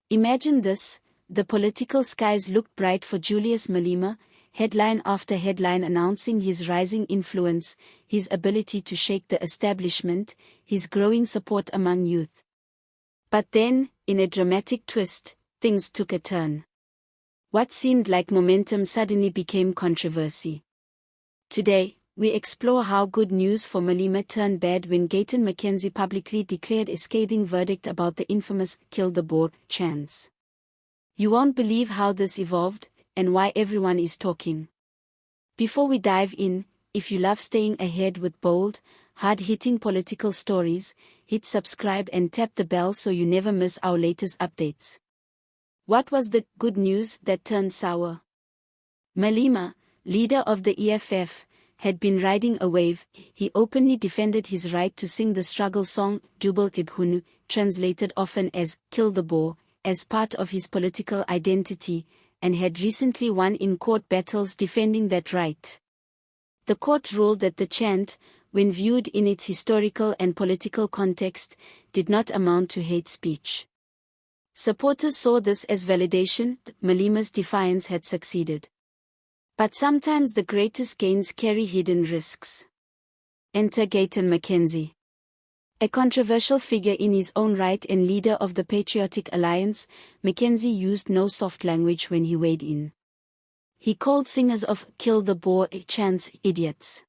Imagine this, the political skies looked bright for Julius Malema, headline after headline announcing his rising influence, his ability to shake the establishment, his growing support among youth. But then, in a dramatic twist, things took a turn. What seemed like momentum suddenly became controversy. Today, we explore how good news for Malema turned bad when Gayton McKenzie publicly declared a scathing verdict about the infamous "Kill the Boer" chants. You won't believe how this evolved, and why everyone is talking. Before we dive in, if you love staying ahead with bold, hard-hitting political stories, hit subscribe and tap the bell so you never miss our latest updates. What was the good news that turned sour? Malema, leader of the EFF, had been riding a wave. He openly defended his right to sing the struggle song, Double Ibhunu, translated often as "Kill the Boer," as part of his political identity, and had recently won in court battles defending that right. The court ruled that the chant, when viewed in its historical and political context, did not amount to hate speech. Supporters saw this as validation that Malema's defiance had succeeded. But sometimes the greatest gains carry hidden risks. Enter Gayton McKenzie. A controversial figure in his own right and leader of the Patriotic Alliance, McKenzie used no soft language when he weighed in. He called singers of "Kill the Boer" chants idiots.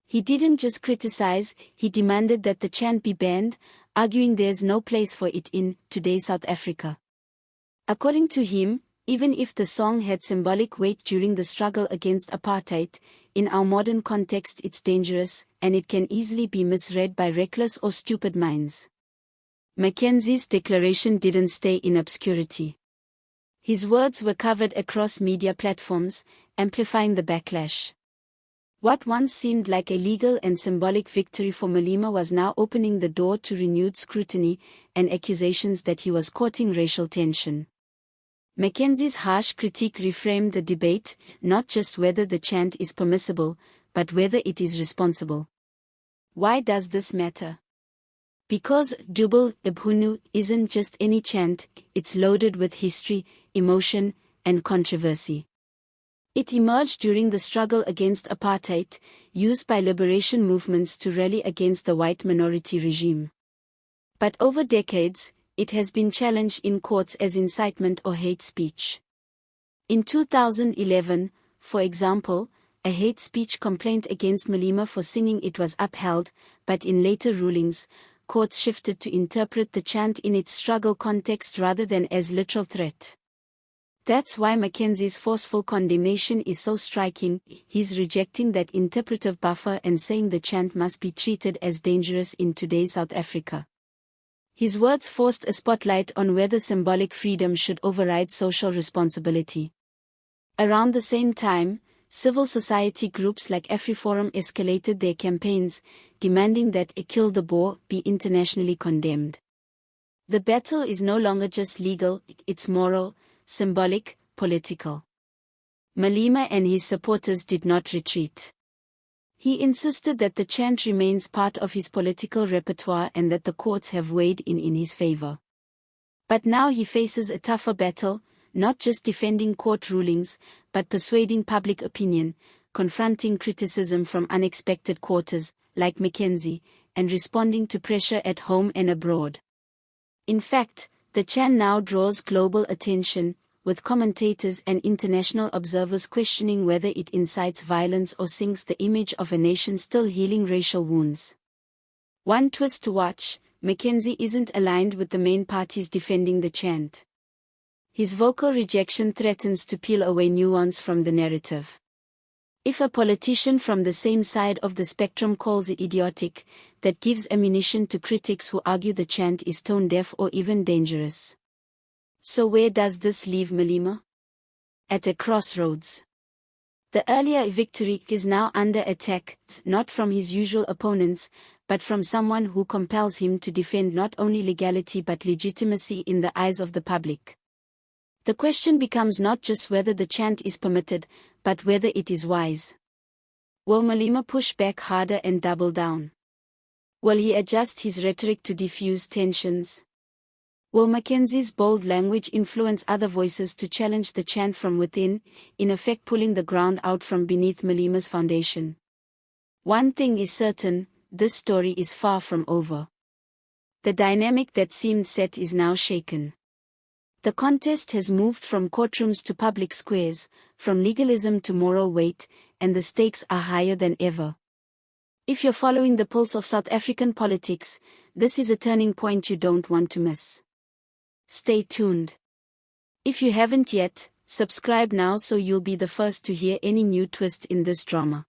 He didn't just criticize, he demanded that the chant be banned, arguing there's no place for it in today's South Africa. According to him, even if the song had symbolic weight during the struggle against apartheid, in our modern context it's dangerous, and it can easily be misread by reckless or stupid minds. McKenzie's declaration didn't stay in obscurity. His words were covered across media platforms, amplifying the backlash. What once seemed like a legal and symbolic victory for Malema was now opening the door to renewed scrutiny and accusations that he was courting racial tension. McKenzie's harsh critique reframed the debate, not just whether the chant is permissible, but whether it is responsible. Why does this matter? Because Double Ibhunu isn't just any chant, it's loaded with history, emotion, and controversy. It emerged during the struggle against apartheid, used by liberation movements to rally against the white minority regime. But over decades, it has been challenged in courts as incitement or hate speech. In 2011, for example, a hate speech complaint against Malema for singing it was upheld, but in later rulings, courts shifted to interpret the chant in its struggle context rather than as literal threat. That's why McKenzie's forceful condemnation is so striking. He's rejecting that interpretive buffer and saying the chant must be treated as dangerous in today's South Africa. His words forced a spotlight on whether symbolic freedom should override social responsibility. Around the same time, civil society groups like AfriForum escalated their campaigns, demanding that a "Kill the Boer" be internationally condemned. The battle is no longer just legal, it's moral, symbolic, political. Malema and his supporters did not retreat. He insisted that the chant remains part of his political repertoire and that the courts have weighed in his favor. But now he faces a tougher battle, not just defending court rulings, but persuading public opinion, confronting criticism from unexpected quarters, like McKenzie, and responding to pressure at home and abroad. In fact, the chant now draws global attention, with commentators and international observers questioning whether it incites violence or sinks the image of a nation still healing racial wounds. One twist to watch: McKenzie isn't aligned with the main parties defending the chant. His vocal rejection threatens to peel away nuance from the narrative. If a politician from the same side of the spectrum calls it idiotic, that gives ammunition to critics who argue the chant is tone-deaf or even dangerous. So where does this leave Malema? At a crossroads. The earlier victory is now under attack, not from his usual opponents, but from someone who compels him to defend not only legality but legitimacy in the eyes of the public. The question becomes not just whether the chant is permitted, but whether it is wise. Will Malema push back harder and double down? Will he adjust his rhetoric to diffuse tensions? Will McKenzie's bold language influence other voices to challenge the chant from within, in effect pulling the ground out from beneath Malema's foundation? One thing is certain, this story is far from over. The dynamic that seemed set is now shaken. The contest has moved from courtrooms to public squares, from legalism to moral weight, and the stakes are higher than ever. If you're following the pulse of South African politics, this is a turning point you don't want to miss. Stay tuned. If you haven't yet, subscribe now so you'll be the first to hear any new twist in this drama.